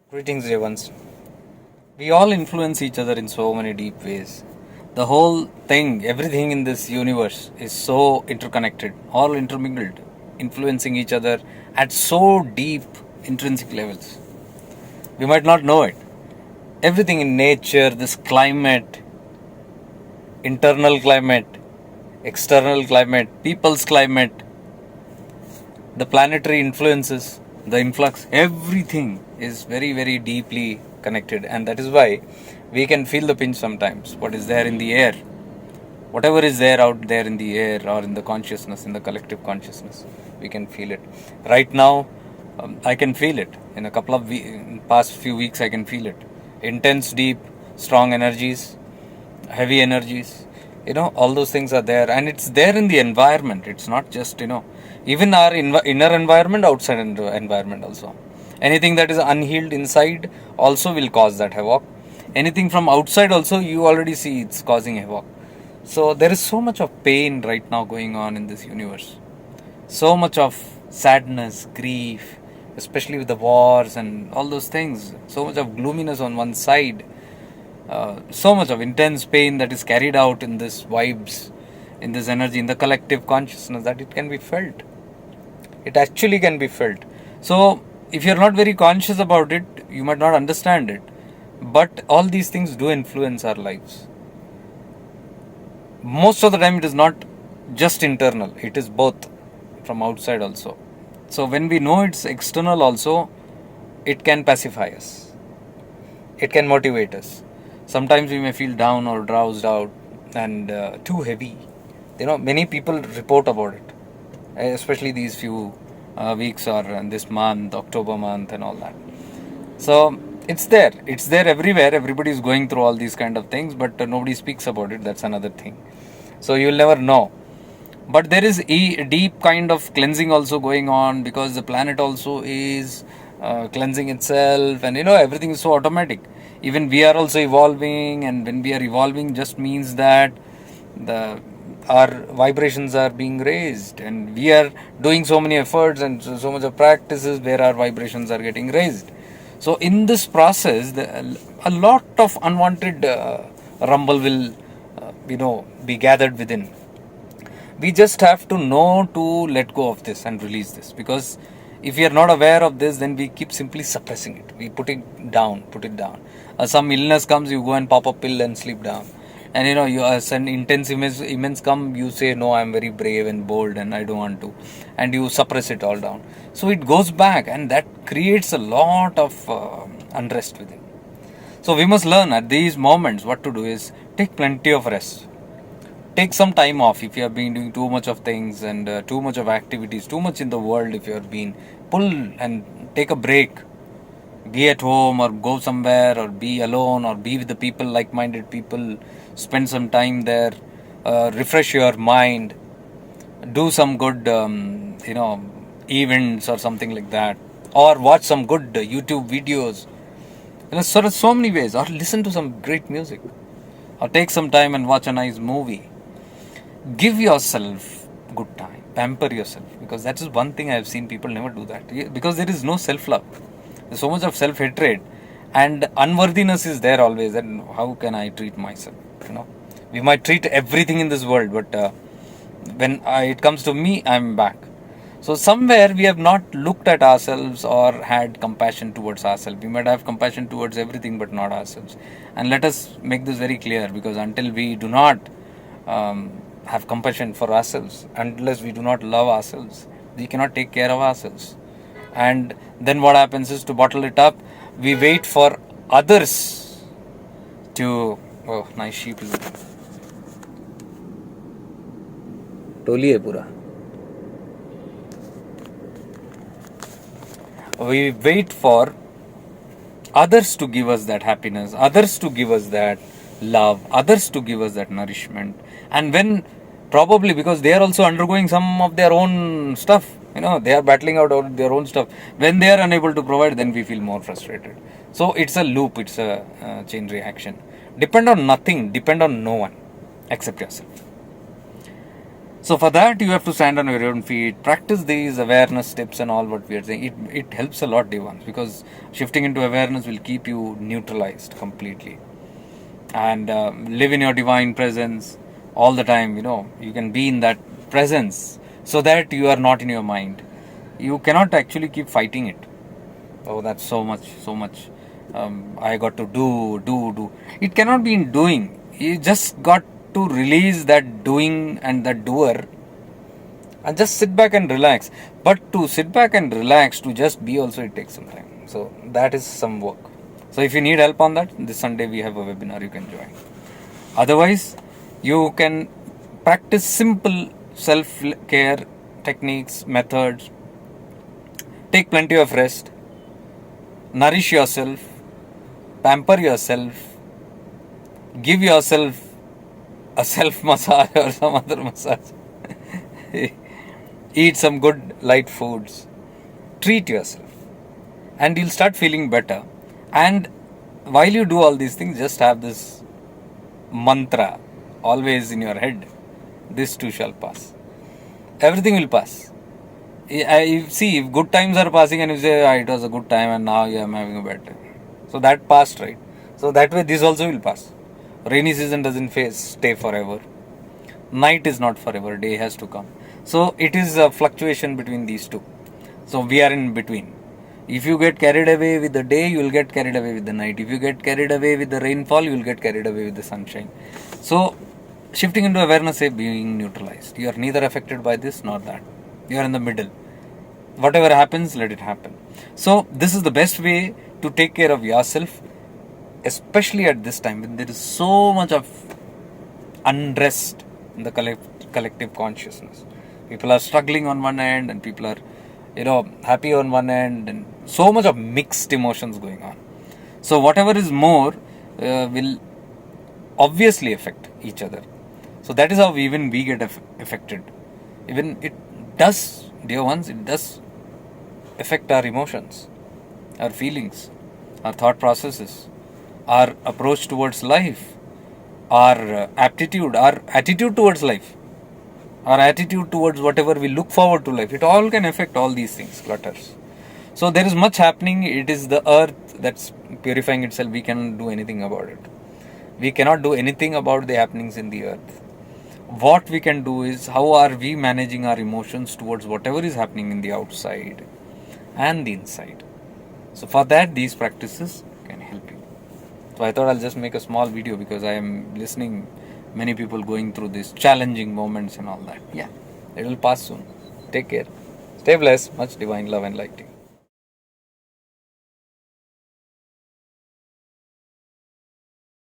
Greetings, Javans. We all influence each other in so many deep ways. The whole thing, everything in this universe is so interconnected, all intermingled, influencing each other at so deep intrinsic levels. We might not know it. Everything in nature, this climate, internal climate, external climate, people's climate, the planetary influences, the influx, everything is very, very deeply connected, and that is why we can feel the pinch sometimes. What is there in the air, whatever is there out there in the air or in the consciousness, in the collective consciousness, we can feel it. Right now, I can feel it. In a couple of past few weeks, I can feel it. Intense, deep, strong energies, heavy energies, all those things are there, and it's there in the environment. It's not just even our inner environment, outside environment also. Anything that is unhealed inside also will cause that havoc. Anything from outside also, you already see it's causing havoc. So there is so much of pain right now going on in this universe, so much of sadness, grief, especially with the wars and all those things, so much of gloominess on one side, so much of intense pain that is carried out in this vibes, in this energy, in the collective consciousness, that it can be felt. It actually can be felt. So if you're not very conscious about it, you might not understand it. But all these things do influence our lives. Most of the time it is not just internal, it is both from outside also. So when we know it's external also, it can pacify us, it can motivate us. Sometimes we may feel down or drowsed out and too heavy. Many people report about it, especially these few weeks or this month, October month and all that. So it's there everywhere. Everybody is going through all these kind of things, but nobody speaks about it. That's another thing. So you'll never know. But there is a deep kind of cleansing also going on, because the planet also is cleansing itself, and everything is so automatic. Even we are also evolving, and when we are evolving, just means that our vibrations are being raised, and we are doing so many efforts and so much of practices where our vibrations are getting raised. So in this process, a lot of unwanted rumble will be gathered within. We just have to know to let go of this and release this, because if we are not aware of this, then we keep simply suppressing it. We put it down. Some illness comes, you go and pop a pill and sleep down. And you as an intense immense come, you say, no, I'm very brave and bold and I don't want to, and you suppress it all down. So it goes back, and that creates a lot of unrest within. So we must learn at these moments what to do is take plenty of rest. Take some time off if you have been doing too much of things and too much of activities, too much in the world. If you have been, pull and take a break. Be at home or go somewhere, or be alone, or be with the people, like-minded people. Spend some time there. Refresh your mind. Do some good, events or something like that. Or watch some good YouTube videos. So many ways. Or listen to some great music. Or take some time and watch a nice movie. Give yourself good time, pamper yourself, because that is one thing I have seen people never do that, because there is no self-love. There's so much of self-hatred, and unworthiness is there always. And how can I treat myself? We might treat everything in this world, but when it comes to me, I'm back. So somewhere we have not looked at ourselves or had compassion towards ourselves. We might have compassion towards everything, but not ourselves. And let us make this very clear, because until we do not have compassion for ourselves, unless we do not love ourselves, we cannot take care of ourselves. And then what happens is, to bottle it up, we wait for others to... Oh, nice sheep is it? Toli hai pura. We wait for others to give us that happiness, others to give us that love, others to give us that nourishment. And when, probably because they are also undergoing some of their own stuff, they are battling out their own stuff. When they are unable to provide, then we feel more frustrated. So it's a loop, it's a chain reaction. Depend on nothing, depend on no one except yourself. So for that, you have to stand on your own feet, practice these awareness steps and all what we are saying. It helps a lot, Devans, because shifting into awareness will keep you neutralized completely, and live in your divine presence all the time. You can be in that presence so that you are not in your mind. You cannot actually keep fighting it. Oh, that's so much, so much. I got to do. It cannot be in doing. You just got to release that doing and that doer and just sit back and relax. But to sit back and relax, to just be also, it takes some time. So that is some work. So if you need help on that, this Sunday we have a webinar, you can join. Otherwise, you can practice simple self-care techniques, methods. Take plenty of rest. Nourish yourself. Pamper yourself. Give yourself a self massage or some other massage. Eat some good light foods. Treat yourself. And you'll start feeling better. And while you do all these things, just have this mantra always in your head. This too shall pass. Everything will pass. See, if good times are passing and you say, it was a good time and now I am having a bad time. So that passed, right? So that way this also will pass. Rainy season doesn't stay forever. Night is not forever. Day has to come. So it is a fluctuation between these two. So we are in between. If you get carried away with the day, you will get carried away with the night. If you get carried away with the rainfall, you will get carried away with the sunshine. So shifting into awareness is being neutralized. You are neither affected by this nor that. You are in the middle. Whatever happens, let it happen. So this is the best way to take care of yourself, especially at this time when there is so much of unrest in the collective consciousness. People are struggling on one end and people are, happy on one end, and so much of mixed emotions going on. So whatever is more will obviously affect each other. So that is how even we get affected. Even it does, dear ones, it does affect our emotions, our feelings, our thought processes, our approach towards life, our aptitude, our attitude towards life, our attitude towards whatever we look forward to life. It all can affect all these things, clutters. So there is much happening. It is the earth that's purifying itself. We cannot do anything about it. We cannot do anything about the happenings in the earth. What we can do is, how are we managing our emotions towards whatever is happening in the outside and the inside. So for that, these practices can help you. So I thought I'll just make a small video because I am listening many people going through these challenging moments and all that. Yeah, it will pass soon. Take care. Stay blessed. Much divine love and lighting.